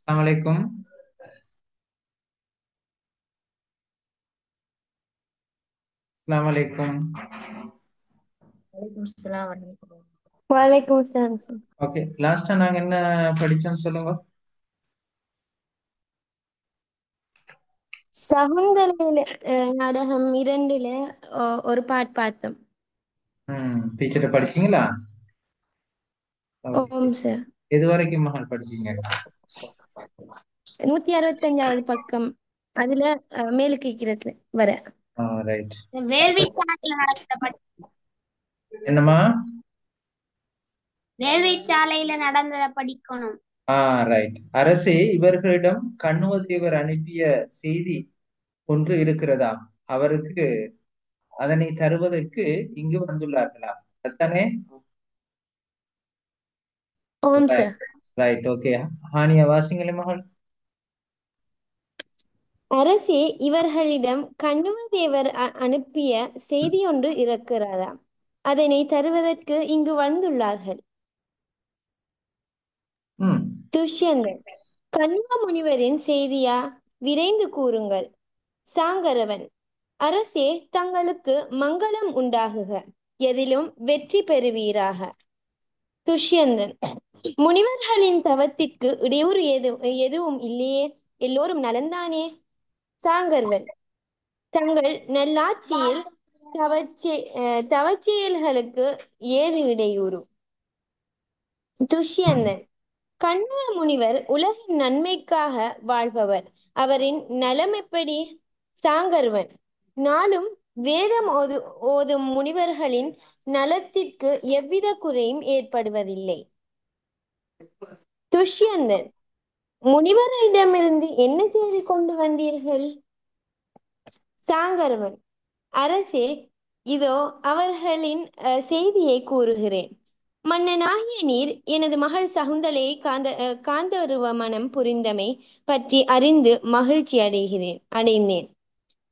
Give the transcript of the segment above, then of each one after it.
Assalamualaikum. Assalamualaikum. Waalaikumsalam warahmatullahi Waalaikumsalam. Okay, லாஸ்டா நாங்க என்ன படிச்சோம்னு சொல்லுங்க. சகுந்தலையில நாடகம் 2ல ஒரு பாட் பார்த்தோம். டீச்சர்ட்ட படிச்சீங்களா? ஓகே. ஓம் சார். எது வரைக்கும் மகள் படிச்சீங்க? 165வது பக்கம். அதுல மேலுக்கு கீழத்துல வர. ரைட். வேள்விச்சாலையில நடந்த என்னம்மா? வேள்விச்சாலையில நடந்ததை படிக்கணும். ரைட். அரசே, இவர்களிடம் கண்ணுவதேவர் அனுப்பிய செய்தி ஒன்று இருக்கிறதா? அவருக்கு அதனை தருவதற்கு இங்கு வந்துள்ளார்களா? அதானே? ஓம் ரைட். சார். ரைட். ஓகே. ஹானியா வாசிங்களே மகள். அரசே, இவர்களிடம் கண்ணுவதேவர் அனுப்பிய செய்தி ஒன்று இருக்கிறதா? அதனை தருவதற்கு இங்கு வந்துள்ளார்கள். ம் துஷ்யந்தன். கண்வ முனிவரின் செய்தியா? விரைந்து கூறுங்கள். சாங்கரவன். அரசே, தங்களுக்கு மங்களம் உண்டாகுக. எதிலும் வெற்றி பெறுவீராக. துஷ்யந்தன். முனிவர்களின் தவத்திற்கு இடையூறு எதுவும் இல்லையே? எல்லோரும் நலந்தானே? சாங்கர்வன். தங்கள் நல்லாட்சியில் தவச்செயல்களுக்கு ஏது இடையூறு? துஷ்யந்தன். கண்வ முனிவர் உலகின் நன்மைக்காக வாழ்பவர். அவரின் நலம் எப்படி? சாங்கர்வன். நாளும் வேதம் ஓதும் முனிவர்களின் நலத்திற்கு எவ்வித குறையும் ஏற்படுவதில்லை. துஷ்யந்தன். முனிவரிடமிருந்து என்ன செய்தி கொண்டு வந்தீர்கள்? சாங்கர்வன். அரசே, இதோ அவர்களின் செய்தியை கூறுகிறேன். மன்னனாகிய நீர் எனது மகள் சகுந்தலையை காந்தருவ மனம் புரிந்தமை பற்றி அறிந்து மகிழ்ச்சி அடைந்தேன்.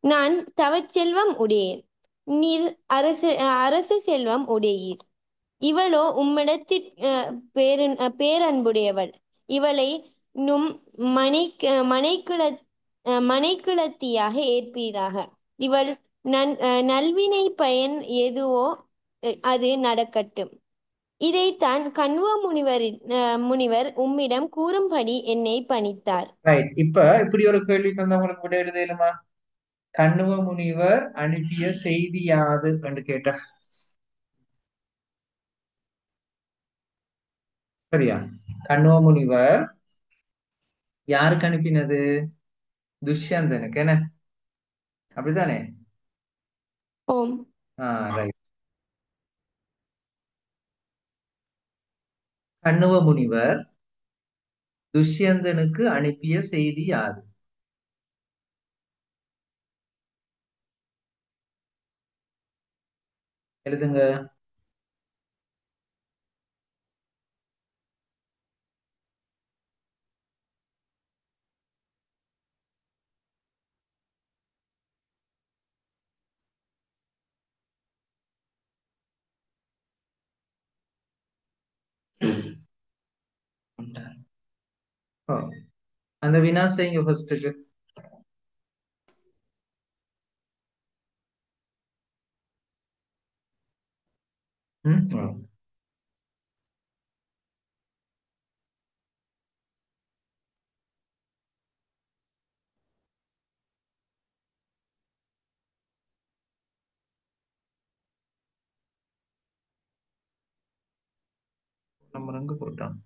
நான் தவச்செல்வம் உடையேன். நீர் அரச செல்வம் உடையீர். இவளோ உம்மிடத்தில் பேரன்புடையவள். இவளை நும் மனைக்கிழ மனைக்கிழத்தியாக ஏற்பீராக. இவள் நல்வினை பயன் எதுவோ அது நடக்கட்டும். இதைத்தான் கண்வ முனிவர் உம்மிடம் கூறும்படி என்னை பணித்தார். ரைட். இப்ப இப்படி ஒரு கேள்வி தந்தவங்களுக்கு விட எழுதலுமா? கண்ணுவ முனிவர் அனுப்பிய செய்தி யாது என்று கேட்டா சரியா? கண்ணுவ முனிவர் யாருக்கு அனுப்பினது? துஷ்யந்தனுக்கு என்ன? அப்படித்தானே? ஓம். ரைட். கண்ணுவ முனிவர் துஷ்யந்தனுக்கு அனுப்பிய செய்தி யாது? எழுதுங்க. ஓ, அந்த வினா செய்யுங்க ஃபர்ஸ்ட்டுக்கு. ம் நம்ம எங்க போட்டோம்?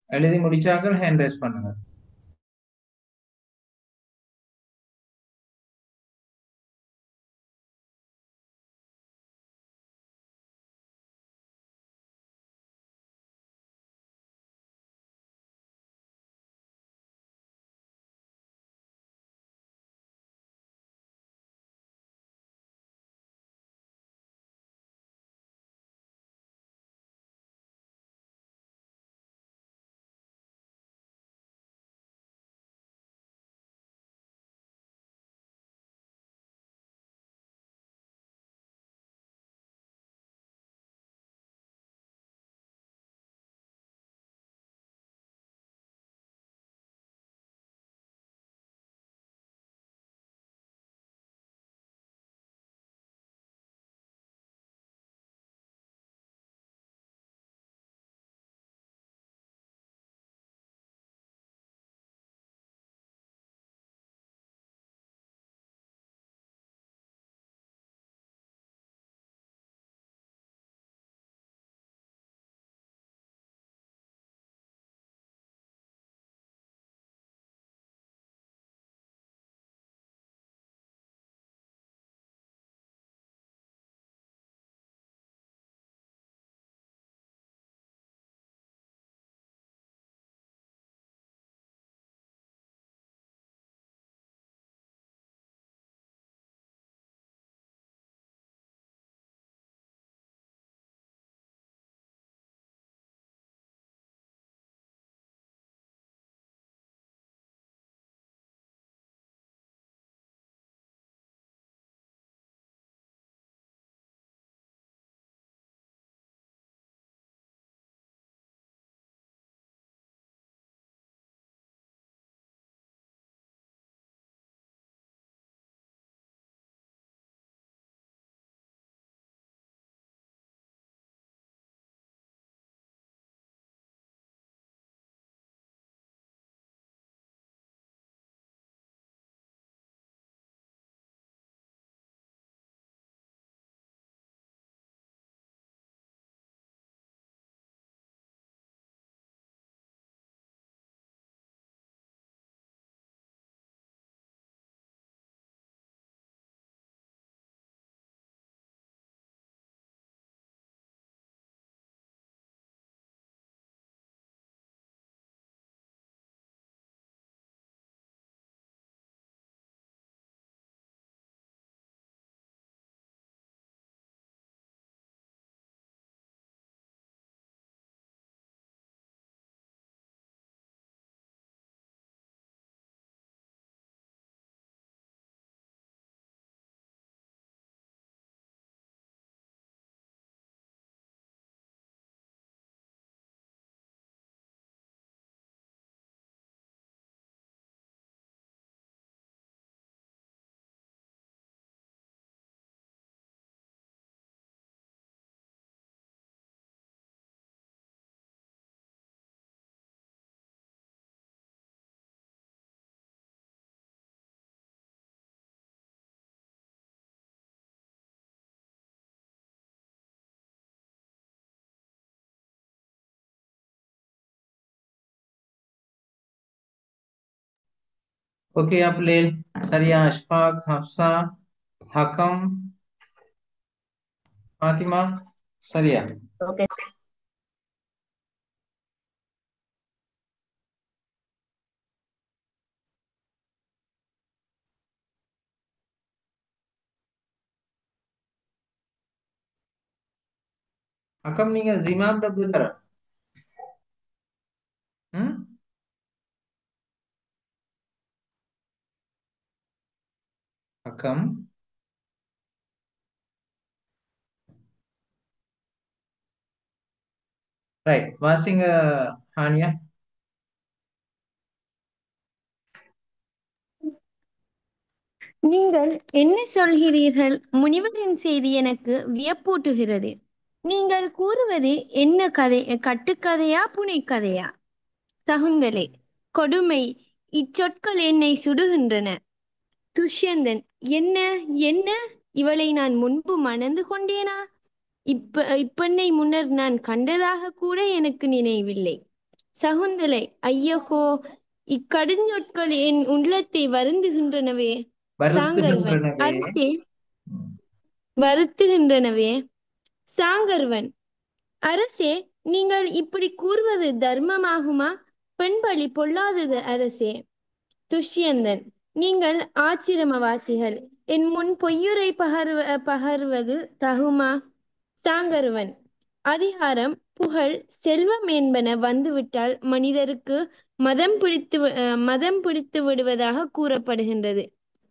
எழுதி முடிச்சாக்கள் ஹேண்ட் ரைஸ் பண்ணுங்க. ओके आप ले सरिया अशफाक हफ्सा हकम फातिमा सरिया ஓகே. हकम நீங்க ஜிமாம் டபுள் தர ம் हकम ரைட் வாசிங்க ஹானியா. நீங்கள் என்ன சொல்கிறீர்கள்? முனிவரின் செய்தி எனக்கு வியப்பூட்டுகிறது. நீங்கள் கூறுவது என்ன கதை? கட்டுக்கதையா, புனைக்கதையா? சகுந்தலை: கொடுமை! இச்சொற்கள் என்னை சுடுகின்றன. துஷ்யந்தன்: என்ன? என்ன? இவளை நான் முன்பு மணந்து கொண்டேனா? இப்பெண்ணை முன்னர் நான் கண்டதாக கூட எனக்கு நினைவில்லை. சகுந்தலை, ஐயகோ, இக்கடுஞ்சொற்கள் என் உள்ளத்தை வருந்துகின்றனவே. சாங்கர்வன், வருத்துகின்றனவே. அரசே, வருத்துகின்றனவே. சாங்கர்வன், அரசே, நீங்கள் இப்படி கூறுவது தர்மமாகுமா? பெண்பழி பொல்லாதது அரசே. துஷ்யந்தன், நீங்கள் ஆச்சிரமவாசிகள், என் முன் பொய்யுரை பகர்வது தகுமா? சாங்கருவன், அதிகாரம், புகழ், செல்வம் என்பன வந்துவிட்டால் மனிதருக்கு மதம் பிடித்து விடுவதாக கூறப்படுகின்றது.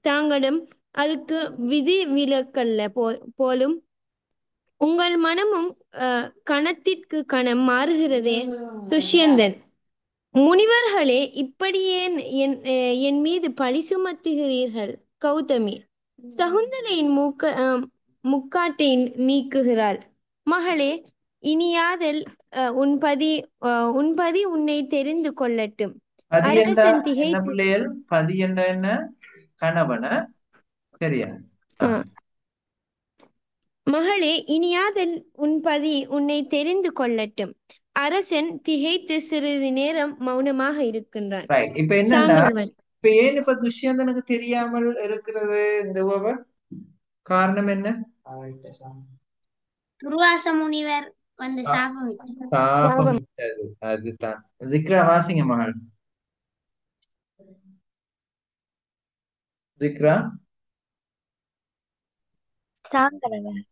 தாங்களும் அதுக்கு விதி விலக்கல்ல போலும். உங்கள் மனமும் கணத்திற்கு கணம் மாறுகிறதே. துஷ்யந்தன், முனிவர்களே, இப்படியே என் மீது பழி சுமத்துகிறீர்கள். கௌதமி, சகுந்தலையின் முக்காட்டை நீக்குகிறாள். மகளே, இனியாதல் உன்பதி உன்னை தெரிந்து கொள்ளட்டும். பதி என்றா அரசன் என்ன திகைத்து பிள்ளைகள்? பதி என்றா என்ன? கணவன. சரியா? மகளே, இனியாதல் உன்பதி உன்னை தெரிந்து கொள்ளட்டும். அரசன் திகைத்து சிறிது நேரம் மௌனமாக இருக்கின்றான். ரைட். இப்ப என்னண்டா, சாங்கர்வன், இப்ப ஏன் இப்ப துஷ்யந்தனுக்கு தெரியாமல் இருக்கிறது இந்த உவமை? காரணம் என்ன? துர்வாச முனிவர் வந்து சாபம் விட்டார். சாபம் சாபம். விட்டது. அதுதான். ஜிக்ரா வாசிங்க மகள். ஜிக்ரா. சாங்கரவன்,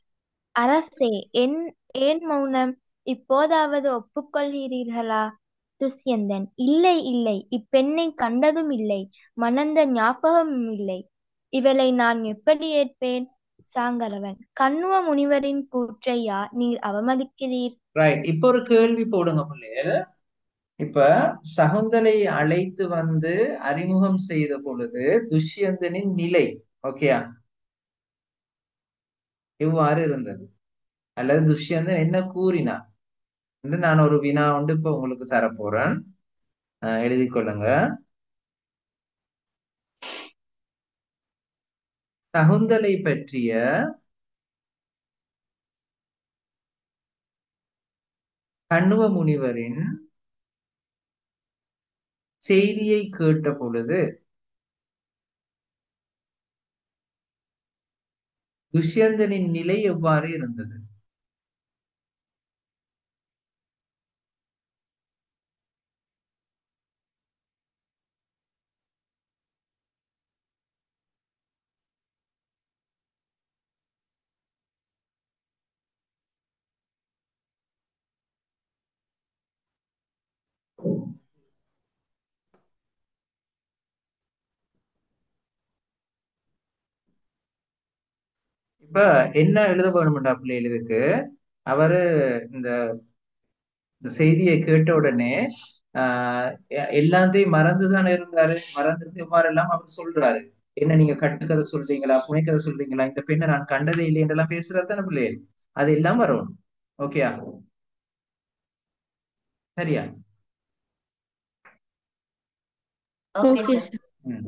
அரசே, ஏன் மௌனம்? இப்போதாவது ஒப்புக்கொள்கிறீர்களா? துஷ்யந்தன், இல்லை இல்லை, இப்பெண்ணை கண்டதும் இல்லை, மணந்த ஞாபகமும் இல்லை. இவளை நான் எப்படி ஏற்பேன்? சாங்கரவன், கண்ணுவ முனிவரின் கூற்றையா நீர் அவமதிக்கிறீர்? ரைட். இப்ப ஒரு கேள்வி போடுங்க பிள்ளைகள். இப்ப சகுந்தலை அழைத்து வந்து அறிமுகம் செய்த பொழுது துஷ்யந்தனின் நிலை ஓகேயா எவ்வாறு இருந்தது, அல்லது துஷ்யந்தன் என்ன கூறினார் என்று நான் ஒரு வினா ஒன்று இப்ப உங்களுக்கு தரப்போறேன். எழுதி கொள்ளுங்க. சகுந்தலை பற்றிய கண்ணுவ முனிவரின் செய்தியை கேட்ட பொழுது துஷ்யந்தனின் நிலை எவ்வாறு இருந்தது? இப்ப என்ன எழுத வேணும்டா பிள்ளைகள்? இதுக்கு அவரு இந்த செய்தியை கேட்ட உடனே எல்லாத்தையும் மறந்துதான் இருந்தாரு. மறந்துட்டு எவ்வாறெல்லாம் அவர் சொல்றாரு. என்ன நீங்க கட்டுக்கதை சொல்றீங்களா, புனைக்கதை சொல்றீங்களா, இந்த பெண்ணை நான் கண்டதே இல்லை என்றெல்லாம் பேசுறது தானே பிள்ளைகள். அது எல்லாம் வரும். ஓகேயா? சரியா? Okay sir. ம்.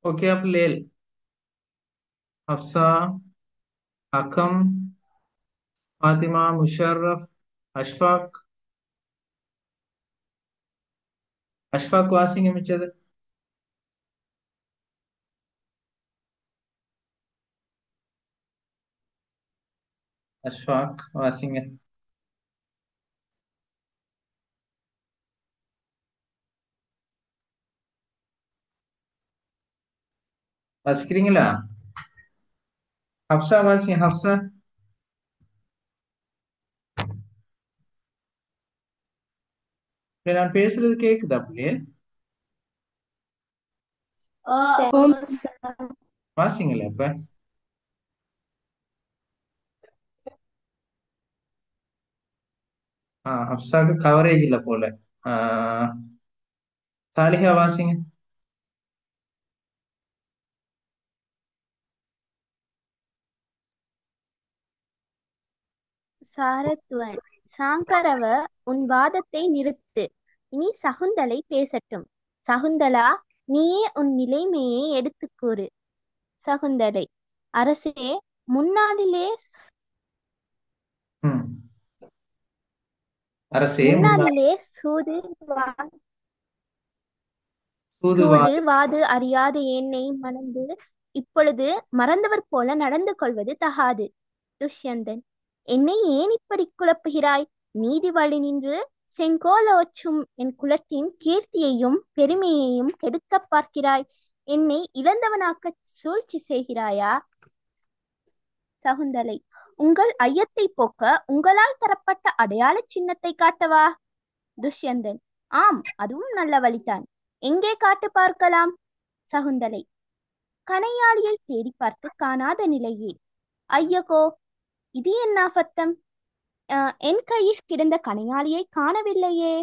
ஓகே பிள்ளைகள். ஹப்சா, அகம், ஃபாத்திமா, முஷர்ரஃப், அஷ்ஃபாக். அஷ்ஃபாக் வாசிங்க மிச்சது. அஷ்ஃபாக் வாசிங்க. வாசிக்கிறீங்களா? ஹப்சா வாசிங்க, ஹப்சா. நான் பேசுறது கேக்குதா பிள்ளைகள்? ஓம் வாசிங்களே இப்ப. ஹப்சாக்கு கவரேஜ் இல்ல போல. சாலிஹா வாசிங்க. சாரத்வன். சாங்கரவ, உன் வாதத்தை நிறுத்து. இனி சகுந்தலை பேசட்டும். சகுந்தலா, நீயே உன் நிலைமையை எடுத்துக் கூறு. சகுந்தலை. அரசே, முன்னாளிலே ம். அரசே முன்னாளிலே சூது தூதுவாது. வாது அறியாத என்னை மணந்து இப்பொழுது மறந்தவர் போல நடந்து கொள்வது தகாது. துஷ்யந்தன். என்னை ஏன் இப்படி குழப்புகிறாய்? நீதி வழி நின்று செங்கோலோச்சும் என் குலத்தின் கீர்த்தியையும் பெருமையையும் கெடுக்க பார்க்கிறாய். என்னை இழந்தவனாக்க சூழ்ச்சி செய்கிறாயா? சகுந்தலை. உங்கள் ஐயத்தை போக்க உங்களால் தரப்பட்ட அடையாள சின்னத்தை காட்டவா? துஷ்யந்தன். ஆம், அதுவும் நல்ல வழிதான். எங்கே காட்டு பார்க்கலாம்? சகுந்தலை. கணையாளியை தேடி பார்த்து காணாத நிலையே. ஐயகோ, இது என்ன அபத்தம்? என் கையில் கிடந்த கணையாளியை காணவில்லையே.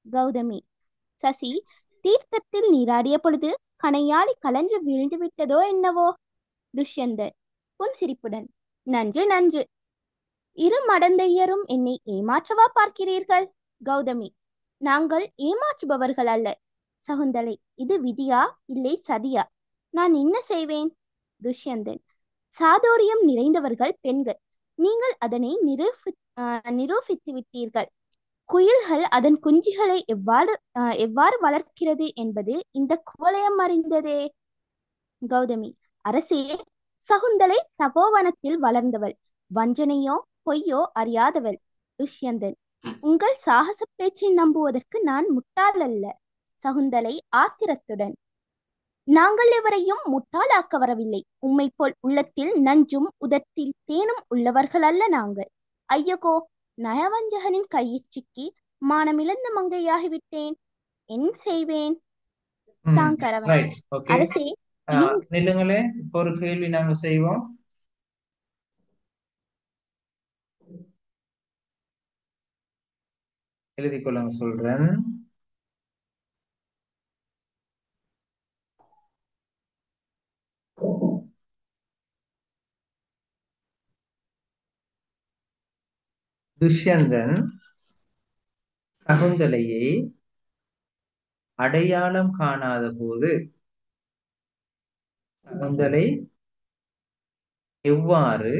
கௌதமி. சசி, தீர்த்தத்தில் நீராடிய பொழுது கணையாளி கலன்று வீழ்ந்து விட்டதோ என்னவோ. துஷ்யந்தர் புன்சிரிப்புடன். நன்று நன்று. இரு மடந்தையரும் என்னை ஏமாற்றவா பார்க்கிறீர்கள்? கௌதமி. நாங்கள் ஏமாற்றுபவர்கள் அல்ல. சகுந்தலை. இது விதியா இல்லை சதியா? நான் என்ன செய்வேன்? துஷ்யந்தன். சாதுரியம் நிறைந்தவர்கள் பெண்கள். நீங்கள் அதனை நிரூபித்து விட்டீர்கள். குயில்கள் அதன் குஞ்சுகளை எவ்வாறு வளர்க்கிறது என்பது இந்த குவலயம் அறிந்ததே. கௌதமி. அரசே, சகுந்தலை தபோவனத்தில் வளர்ந்தவள். வஞ்சனையோ பொய்யோ அறியாதவள். துஷ்யந்தன். உங்கள் சாகச பேச்சை நம்புவதற்கு நான் முட்டாள் அல்ல. சகுந்தலை ஆத்திரத்துடன். நாங்கள் எவரையும் முட்டாளாக்க வரவில்லை. உம்மை போல் உள்ளத்தில் நஞ்சும் உதட்டில் தேனும் உள்ளவர்கள் அல்ல நாங்கள். ஐயகோ, நயவஞ்சகனின் கையில் சிக்கி மானமிழந்த மங்கையாகிவிட்டேன். என் செய்வேன்? சாங்கரவன். ரைட். ஓகே. அரசே, நில்லுங்களே. இப்போ ஒரு கேள்வி நாங்க செய்வோம். எழுதிக் கொள்ளுங்க, சொல்றேன். துஷ்யந்தன் சகுந்தலையை அடையாளம் காணாத போது சகுந்தலை எவ்வாறு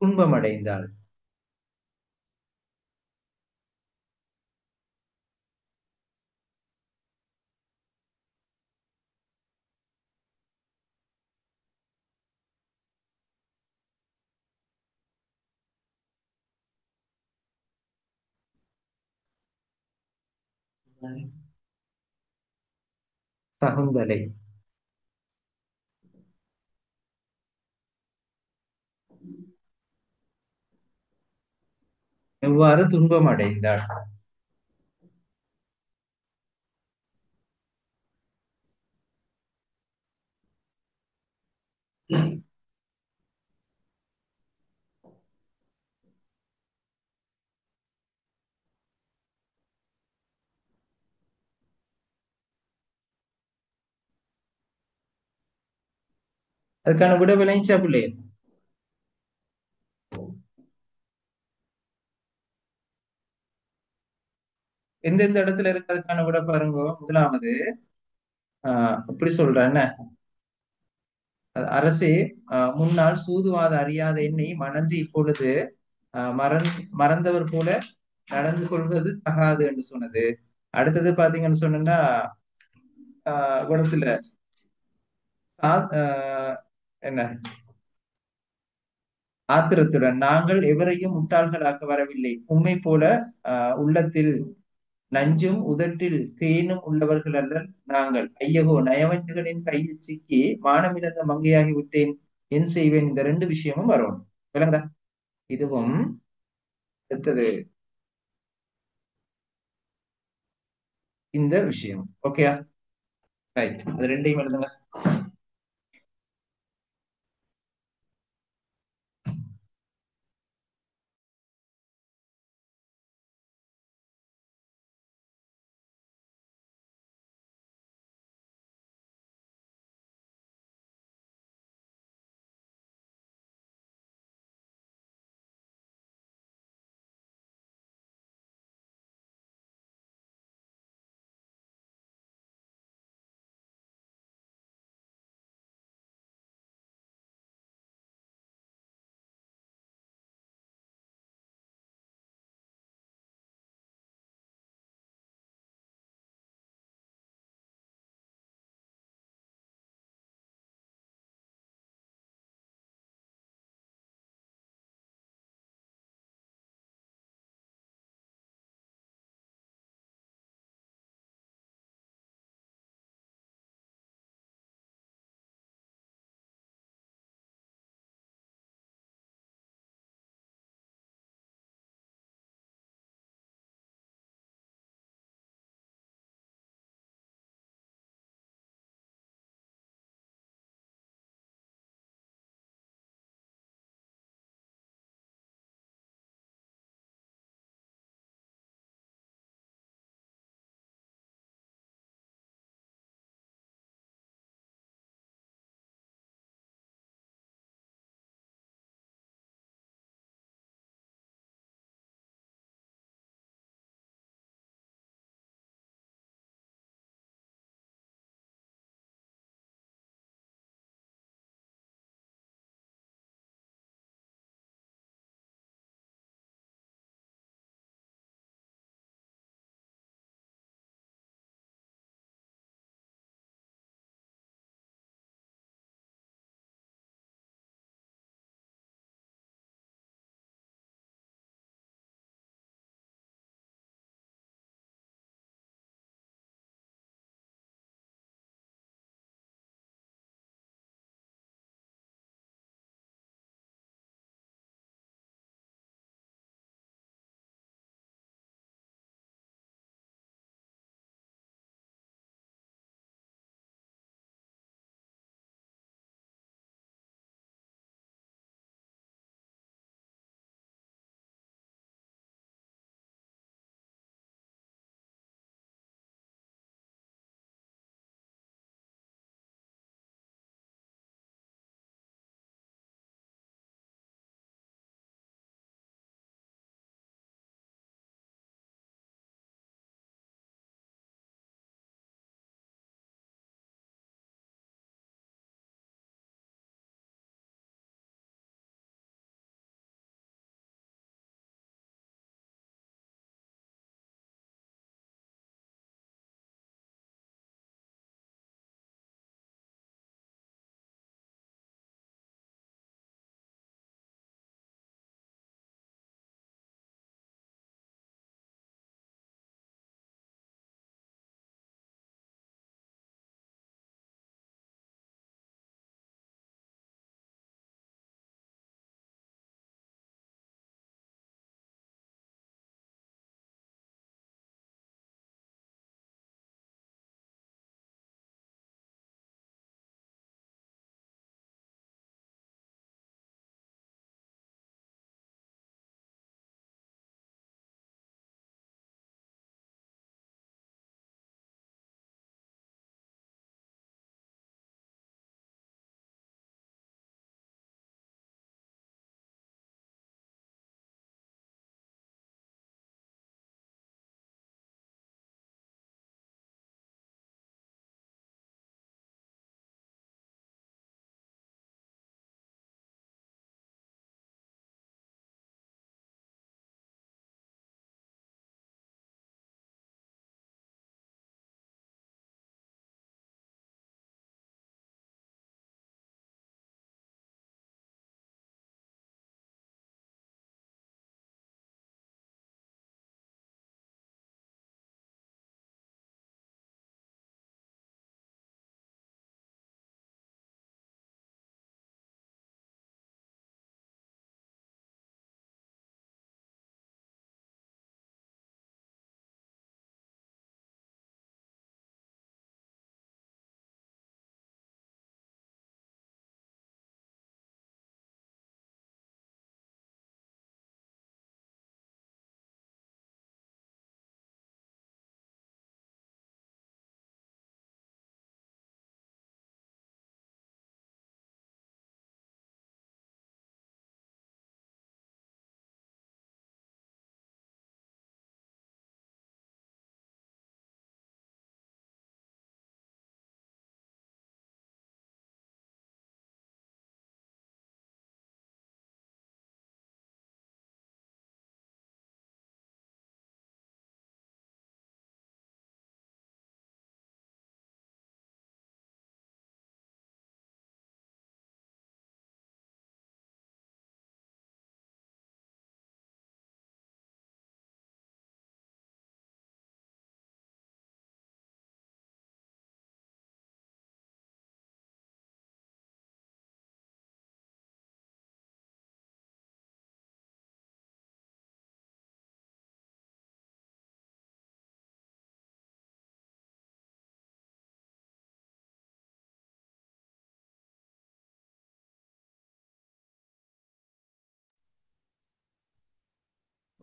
துன்பமடைந்தாள்? சகுந்தலை எவ்வாறு துன்பமடைந்தாள்? அதுக்கான விட விளைஞ்சா பிள்ளை? எந்தெந்த இடத்துல இருக்கு அதுக்கான விட பாருங்க. முதலாவது, அப்படி சொல்றேன் என்ன? அரசே, முன்னால் சூதுவாத அறியாத என்னை மணந்து இப்பொழுது மறந்தவர் போல நடந்து கொள்வது தகாது என்று சொன்னது. அடுத்தது பாத்தீங்கன்னு சொன்னா குணத்துல என்ன ஆத்திரத்துடன், நாங்கள் எவரையும் முட்டாள்களாக்க வரவில்லை, உம்மை போல உள்ளத்தில் நஞ்சும் உதட்டில் தேனும் உள்ளவர்கள் அல்ல நாங்கள். ஐயகோ, நயவஞ்சகனின் கையில் சிக்கி மானமிழந்த மங்கையாகி விட்டேன், என் செய்வேன். இந்த ரெண்டு விஷயமும் வரும். விளங்குதா? இதுவும் அடுத்தது இந்த விஷயம். Okay, right. அது ரெண்டையும் எழுதுங்க.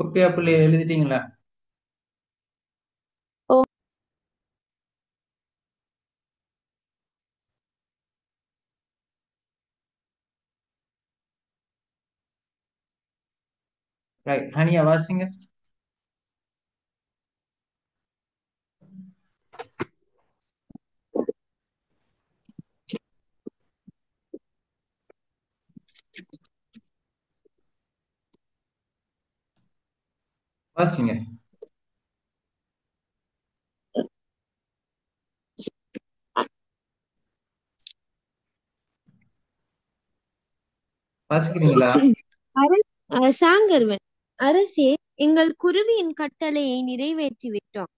ஓகே பிள்ளை எழுதிட்டீங்களா? ஓ ரைட், ஹனியா வாசிங்க. வாசிங்க. வாசிக்கிறீங்களா? சாங்கர்வன், அரசே, எங்கள் குருவியின் கட்டளையை நிறைவேற்றி விட்டோம்.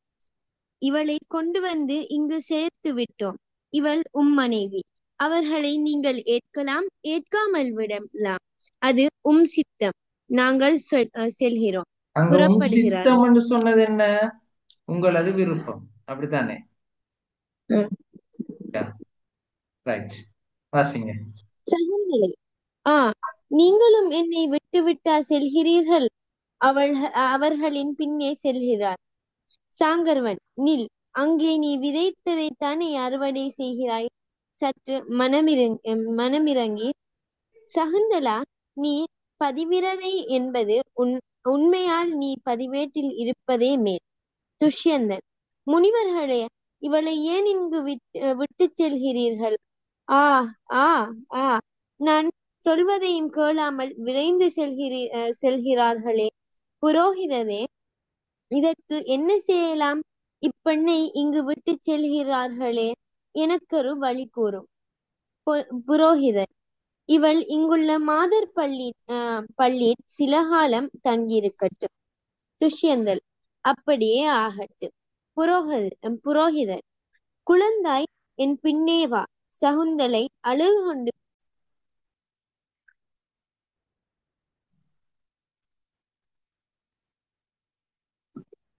இவளை கொண்டு வந்து இங்கு சேர்த்து விட்டோம். இவள் மனைவி. அவர்களை நீங்கள் ஏற்கலாம், ஏற்காமல் விடலாம். அது சித்தம். நாங்கள் செல்கிறோம். அங்க புறப்படுகிறார்கள். சித்தம் சொன்னது என்ன? உங்களது விருப்பம், அப்படித்தானே? ரைட், வாசிங்க. சகுந்தலை, நீங்களும் என்னை விட்டுவிட்டா செல்கிறீர்கள்? அவர்களின் பின்னே செல்கிறார். சாங்கர்வன், நில். அங்கே நீ விதைத்ததைத்தானே அறுவடை செய்கிறாய். சற்று மனமிறங்கி. சகுந்தலா, நீ பதிவிரதை என்பது உண்மையால் நீ பதிவேட்டில் இருப்பதே மேல். துஷ்யந்தன், முனிவர்களே, இவளை ஏன் இங்கு விட்டுச் செல்கிறீர்கள்? ஆ ஆ ஆ நான் சொல்வதையும் கேளாமல் விரைந்து செல்கிறார்களே. புரோகிதரே, இதற்கு என்ன செய்யலாம்? இப்பெண்ணை இங்கு விட்டுச் செல்கிறார்களே, எனக்கொரு வழி கூறும். புரோகிதர், இவள் இங்குள்ள மாதர் பள்ளி சில காலம் தங்கியிருக்கட்டும். துஷ்யந்தல், அப்படியே ஆகட்டும். புரோகிதர், குழந்தாய், என் பின்னே வா. சகுந்தலை அழுது கொண்டு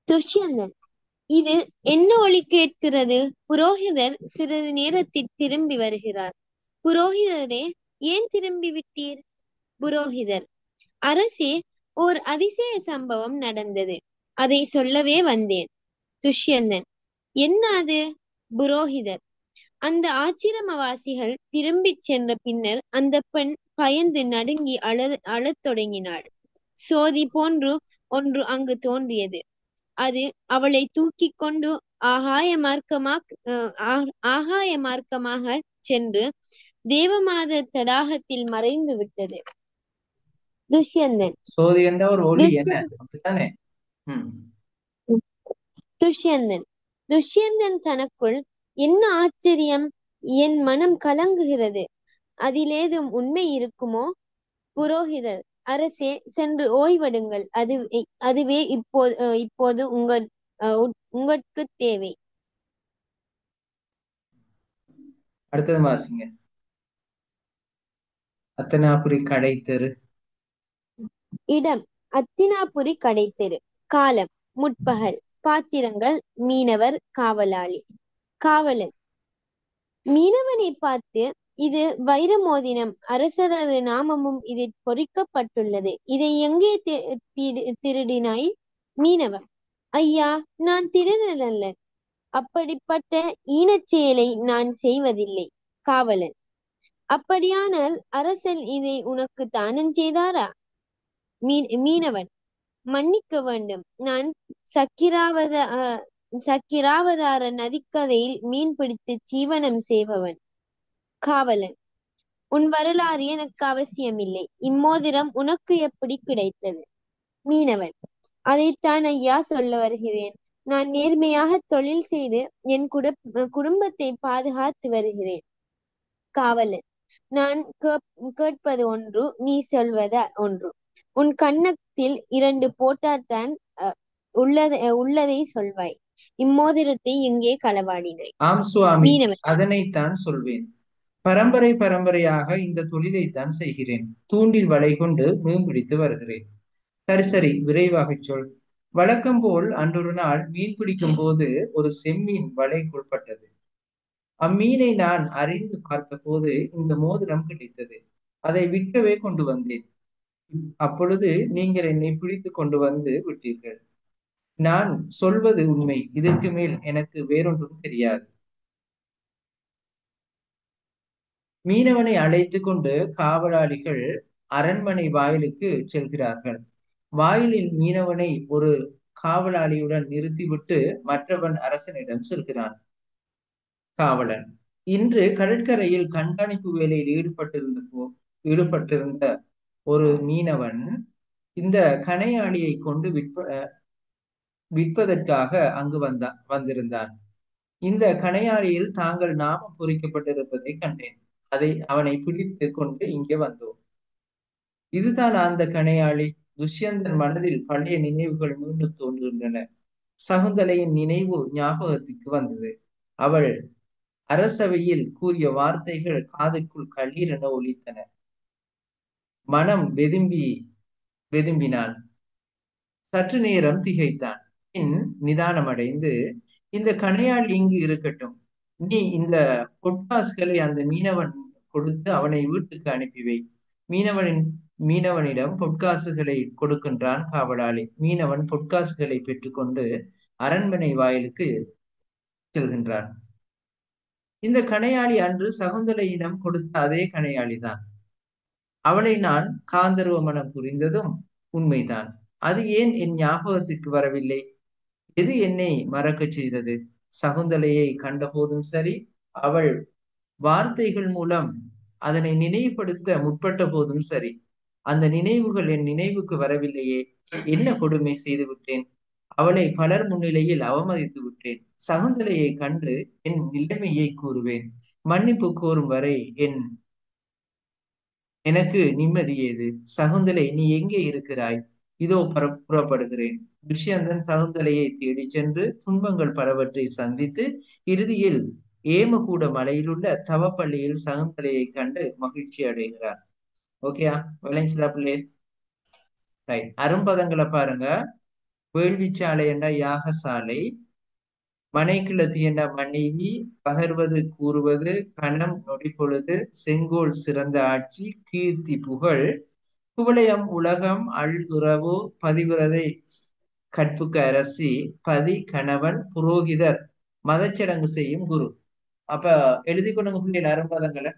துஷ்யந்தன், இது என்ன ஒலி கேட்கிறது? புரோகிதர் சிறிது நேரத்தில் திரும்பி வருகிறார். புரோகிதரே, ஏன் திரும்பி விட்டீர்? புரோகிதர், அரசே, ஓர் அதிசய சம்பவம் நடந்தது. அதை சொல்லவே வந்தேன். துஷ்யந்தன், என்ன அது? புரோகிதர், அந்த ஆச்சிரமவாசிகள் திரும்பிச் சென்ற பின்னர் அந்த பெண் பயந்து நடுங்கி அழத் தொடங்கினாள். சோதி போன்று ஒன்று அங்கு தோன்றியது. அது அவளை தூக்கி கொண்டு ஆகாய மார்க்கமாக சென்று தேவமாத தடாகத்தில் மறைந்து விட்டது. துஷ்யந்தன், சோதி என்ற ஒரு ஒளி என்ன, அப்படித்தானே? துஷ்யந்தன், துஷ்யந்தன் தனக்குள், என்ன ஆச்சரியம்! என் மனம் கலங்குகிறது. அதிலேதும் உண்மை இருக்குமோ? புரோகிதர், அரசே, சென்று ஓய்வெடுங்கள். அதுவே இப்போது உங்களுக்கு தேவை. அடுத்தது வாசிங்க. அத்தனாபுரி கடை தெரு. இடம்: அத்தினாபுரி கடைத்தெரு. காலம்: முற்பகல். பாத்திரங்கள்: மீனவர், காவலாளி. காவலன்: மீனவனை பார்த்து, இது வைர மோதிரம். அரசரது நாமமும் இதில் பொறிக்கப்பட்டுள்ளது. இதை எங்கே திருடினாய்? மீனவன்: ஐயா, நான் திருடனல்ல. அப்படிப்பட்ட ஈனச் செயலை நான் செய்வதில்லை. காவலன்: அப்படியானால் அரசர் இதை உனக்கு தானம் செய்தாரா? மீனவன்: மன்னிக்க வேண்டும். நான் சக்கிராவதார நதிக்கரையில் மீன் பிடித்து ஜீவனம் செய்பவன். காவலன்: உன் வரலாறு எனக்கு அவசியமில்லை. இம்மோதிரம் உனக்கு எப்படி கிடைத்தது? மீனவன்: அதைத்தான் ஐயா சொல்ல வருகிறேன். நான் நேர்மையாக தொழில் செய்து என் குடும்பத்தை பாதுகாத்து வருகிறேன். காவலன்: நான் கேட்பது ஒன்று, நீ சொல்வத ஒன்று. உன் கன்னத்தில் 2 போட்டால்தான் உள்ளதை சொல்வாய். இம்மோதிரத்தை எங்கே களவாடினாய்? ஆம் சுவாமி, மீனவன்: அதனைத்தான் சொல்வேன். பரம்பரை பரம்பரையாக இந்த தொழிலைத்தான் செய்கிறேன். தூண்டில் வலை கொண்டு மீன் பிடித்து வருகிறேன். சரி சரி, விரைவாக சொல். வழக்கம் போல் அன்றொரு நாள் மீன் பிடிக்கும் போது ஒரு செம்மீன் வலைக்குட்பட்டது. அம்மீனை நான் அறிந்து பார்த்த போது இந்த மோதிரம் கிடைத்தது. அதை விற்கவே கொண்டு வந்தேன். அப்பொழுது நீங்கள் என்னை பிடித்து கொண்டு வந்து விட்டீர்கள். நான் சொல்வது உண்மை. இதற்கு மேல் எனக்கு வேறொன்றும் தெரியாது. மீனவனை அழைத்து கொண்டு காவலாளிகள் அரண்மனை வாயிலுக்கு செல்கிறார்கள். வாயிலில் மீனவனை ஒரு காவலாளியுடன் நிறுத்திவிட்டு மற்றவன் அரசனிடம் செல்கிறான். காவலன் இன்று கடற்கரையில் கண்காணிப்பு வேலையில் ஈடுபட்டிருந்த ஒரு மீனவன் இந்த கணையாளியை கொண்டு விற்பதற்காக அங்கு வந்திருந்தான். இந்த கணையாளியில் தாங்கள் நாமம் பொறிக்கப்பட்டிருப்பதை கண்டேன். அவனை பிடித்து கொண்டு இங்கே வந்தோம். இதுதான் அந்த கணையாளி. துஷ்யந்தன் மனதில் பழைய நினைவுகள் மீண்டும் தோன்றுகின்றன. சகுந்தலையின் நினைவு ஞாபகத்துக்கு வந்தது. அவள் அரசவையில் கூறிய வார்த்தைகள் காதுக்குள் களீர் என ஒலித்தன. மனம் வெதும்பினான். சற்று நேரம் திகைத்தான். பின் நிதானமடைந்து, இந்த கணையாளி இங்கு இருக்கட்டும். நீ இந்த பொற்காசுகளை அந்த மீனவன் கொடுத்து அவனை வீட்டுக்கு அனுப்பி வை. மீனவனிடம் பொற்காசுகளை கொடுக்கின்றான் காவலாளி. மீனவன் பொற்காசுகளை பெற்றுக்கொண்டு அரண்மனை வாயிலுக்கு செல்கின்றான். இந்த கணையாளி அன்று சகுந்தலையிடம் கொடுத்த அதே கணையாளிதான். அவளை நான் காந்தர்வ மனம் புரிந்ததும் உண்மைதான். அது ஏன் என் ஞாபகத்திற்கு வரவில்லை? எது என்னை மறக்கச் செய்தது? சகுந்தலையை கண்டபோதும் சரி, அவள் வார்த்தைகள் மூலம் அதனை நினைவுபடுத்த முற்பட்ட போதும் சரி, அந்த நினைவுகள் என் நினைவுக்கு வரவில்லையே. என்ன கொடுமை செய்து விட்டேன்? அவளை பலர் முன்னிலையில் அவமதித்து விட்டேன். சகுந்தலையை கண்டு என் நிலைமையை கூறுவேன். மன்னிப்பு கோரும் வரை எனக்கு நிம்மதி ஏது? சகுந்தலை, நீ எங்கே இருக்கிறாய்? இதோ புறப்படுகிறேன். துஷ்யந்தன் சகுந்தலையை தேடி சென்று துன்பங்கள் பலவற்றை சந்தித்து இறுதியில் ஏமகூட மலையிலுள்ள தவப்பள்ளியில் சகுந்தலையை கண்டு மகிழ்ச்சி அடைகிறார். ஓகேயா? விளைஞ்சுதா பிள்ளை? ரைட். அரும்பதங்களை பாருங்க. வேள்விச்சாலை என்ற யாகசாலை, மனைக்கிழத்தி என்ற மனைவி, பகர்வது கூறுவது, கணம் நொடிப்பொழுது, செங்கோல் சிறந்த ஆட்சி, கீர்த்தி புகழ், குவளையம் உலகம், உறவு, பதிவிரதை கற்புக்கு அரசி, பதி கணவன், புரோகிதர், மதச்சடங்கு செய்யும் குரு. அப்ப எழுதி கொண்டுங்க பிள்ளைகள் அரும்பதங்களை.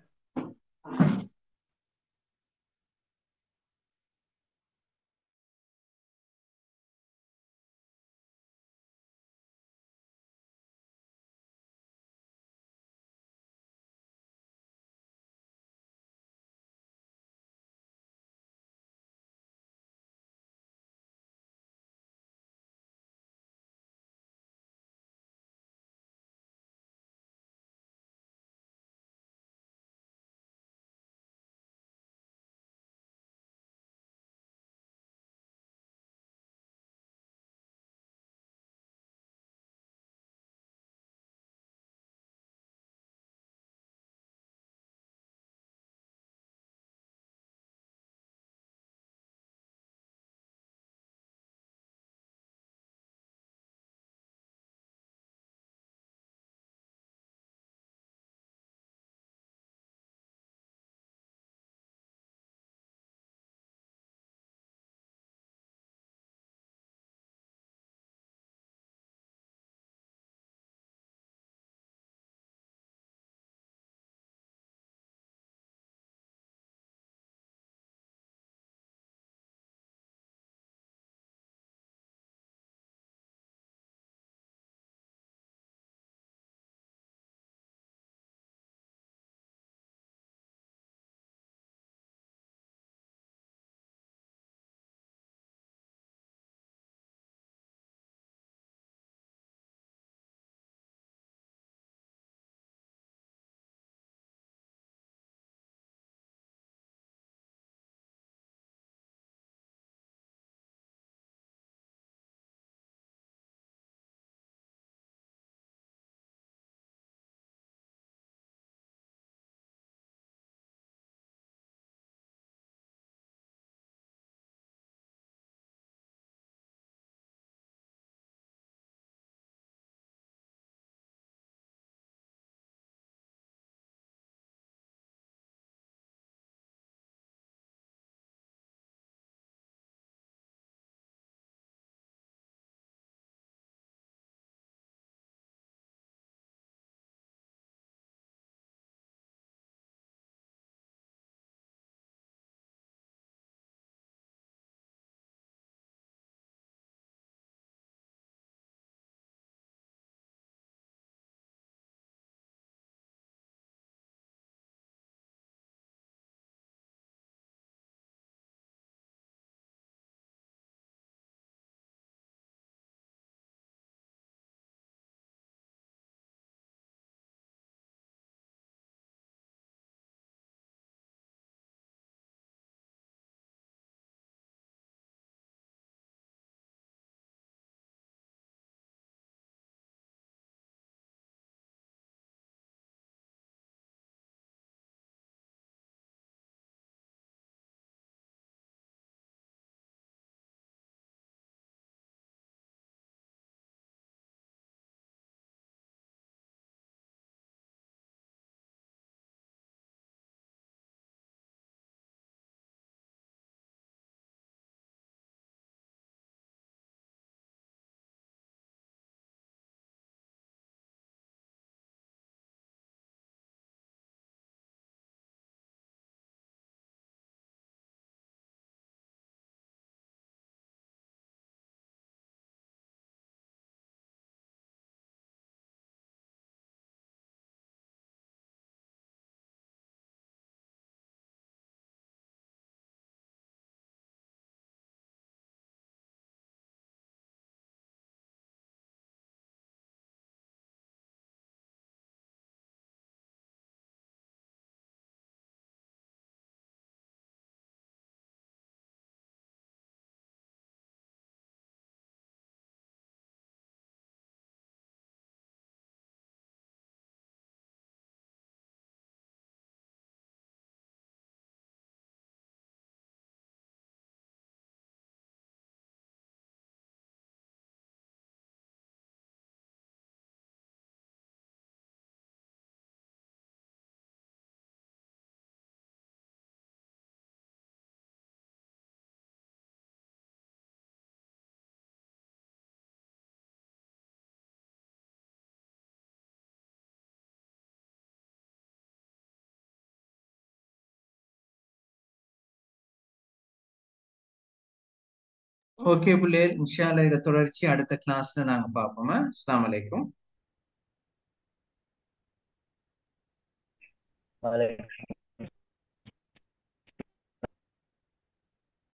ஓகே புள்ளைகள், இன்ஷா அல்லாஹ் இதை தொடர்ச்சி அடுத்த கிளாஸ்ல நாங்க பார்ப்போமா. அஸ்ஸலாமு அலைக்கும். வலைக்கம்